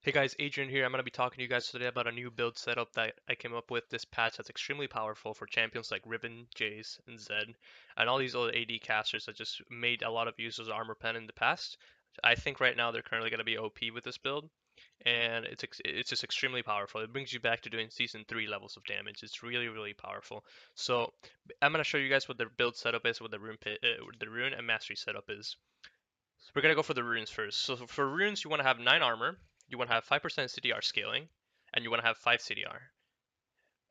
Hey guys, Adrian here. I'm going to be talking to you guys today about a new build setup that I came up with this patch that's extremely powerful for champions like Riven, Jace, and Zed, and all these other AD casters that just made a lot of use of armor pen in the past. I think right now they're currently going to be OP with this build, and it's just extremely powerful. It brings you back to doing season 3 levels of damage. It's really powerful. So I'm going to show you guys what the build setup is, what the rune and mastery setup is. So we're gonna go for the runes first. So for runes, you want to have 9 armor, you want to have 5% CDR scaling, and you want to have 5 CDR.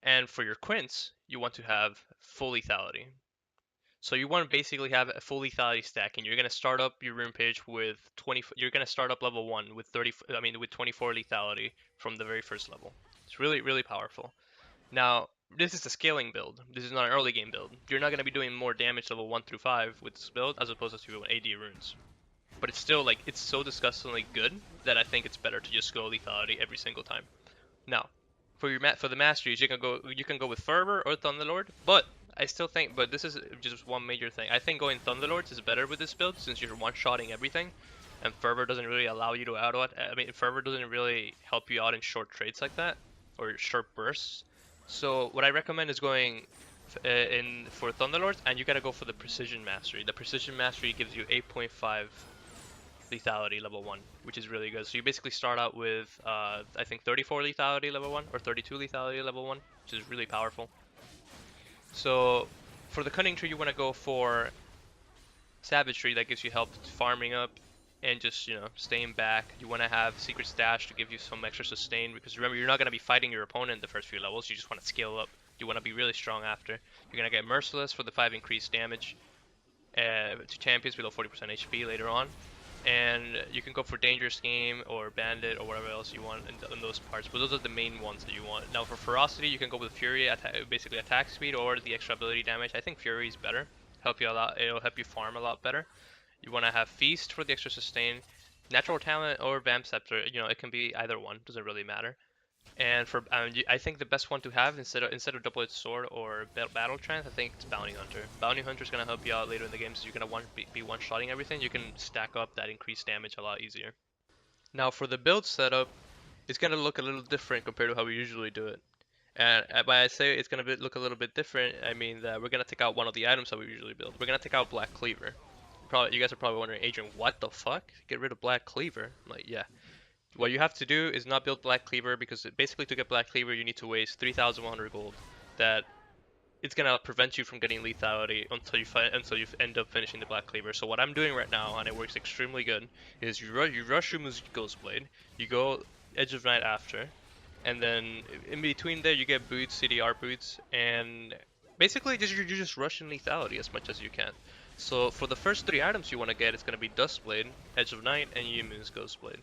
And for your quints, you want to have full lethality. So you want to basically have a full lethality stack, and you're gonna start up your rune page with 20. You're gonna start up level 1 with 30. I mean with 24 lethality from the very first level. It's really powerful. Now this is a scaling build. This is not an early game build. You're not gonna be doing more damage level 1 through 5 with this build as opposed to AD runes. But it's still like it's so disgustingly good that I think it's better to just go lethality every single time. Now, for the masteries, you can go with Fervor or Thunderlord, but I still think, but this is just one major thing. I think going Thunderlords is better with this build since you're one-shotting everything, and Fervor doesn't really allow you to auto. I mean, Fervor doesn't really help you out in short trades like that or short bursts. So what I recommend is going in for Thunderlords, and you gotta go for the Precision Mastery. The Precision Mastery gives you 8.5 lethality level 1, which is really good. So you basically start out with I think 34 lethality level 1 or 32 lethality level 1, which is really powerful. So for the cunning tree, you want to go for savagery. That gives you help farming up and just, you know, staying back. You want to have secret stash to give you some extra sustain, because remember, you're not going to be fighting your opponent in the first few levels. You just want to scale up. You want to be really strong after. You're going to get merciless for the 5 increased damage to champions below 40% HP later on. And you can go for Dangerous Game or Bandit or whatever else you want in those parts, but those are the main ones that you want. Now for Ferocity, you can go with Fury, basically attack speed or the extra ability damage. I think Fury is better, help you a lot. It'll help you farm a lot better. You want to have Feast for the extra sustain, Natural Talent or Vamp Scepter. You know, it can be either one, doesn't really matter. And for I think the best one to have instead of double-edged sword or battle trance, I think it's bounty hunter. Bounty hunter is gonna help you out later in the game, so you're gonna be one-shotting everything. You can stack up that increased damage a lot easier. Now for the build setup, it's gonna look a little different compared to how we usually do it. And when I say it's gonna look a little bit different, I mean that we're gonna take out one of the items that we usually build. We're gonna take out Black Cleaver. You guys are probably wondering, Adrian, what the fuck? Get rid of Black Cleaver? I'm like, yeah. What you have to do is not build Black Cleaver, because basically to get Black Cleaver you need to waste 3,100 gold. That it's gonna prevent you from getting lethality until you end up finishing the Black Cleaver. So what I'm doing right now, and it works extremely good, is you rush Rumu's Ghostblade, you go Edge of Night after, and then in between there you get boots, CDR boots, and basically you're just rushing lethality as much as you can. So for the first 3 items you want to get, it's gonna be Dustblade, Edge of Night, and Yumu's Ghostblade.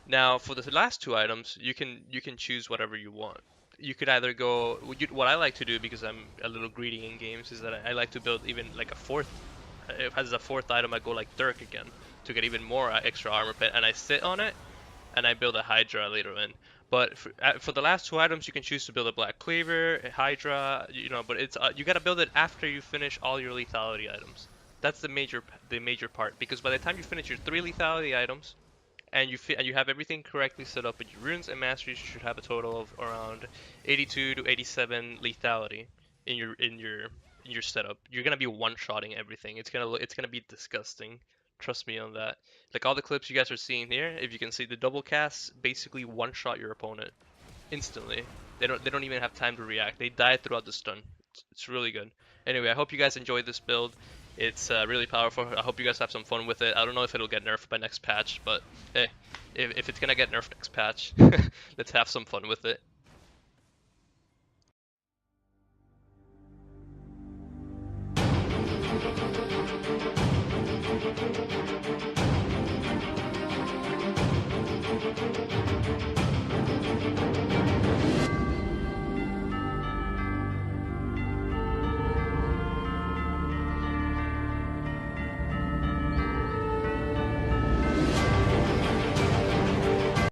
Now, for the last 2 items, you can choose whatever you want. You could either go. What I like to do, because I'm a little greedy in games, is that I like to build even like a 4th. If as a 4th item, I go like Dirk again to get even more extra armor pet, and I sit on it, and I build a Hydra later in. But for the last 2 items, you can choose to build a Black Cleaver, a Hydra, you know. But it's you gotta build it after you finish all your lethality items. That's the major part, because by the time you finish your 3 lethality items, and you have everything correctly set up in your runes and masteries, you should have a total of around 82 to 87 lethality in your setup. You're gonna be one-shotting everything. It's gonna be disgusting. Trust me on that. Like all the clips you guys are seeing here, if you can see, the double casts basically one-shot your opponent instantly. They don't even have time to react. They die throughout the stun. It's really good. Anyway, I hope you guys enjoyed this build. It's really powerful. I hope you guys have some fun with it. I don't know if it'll get nerfed by next patch, but hey, if it's gonna get nerfed next patch, let's have some fun with it.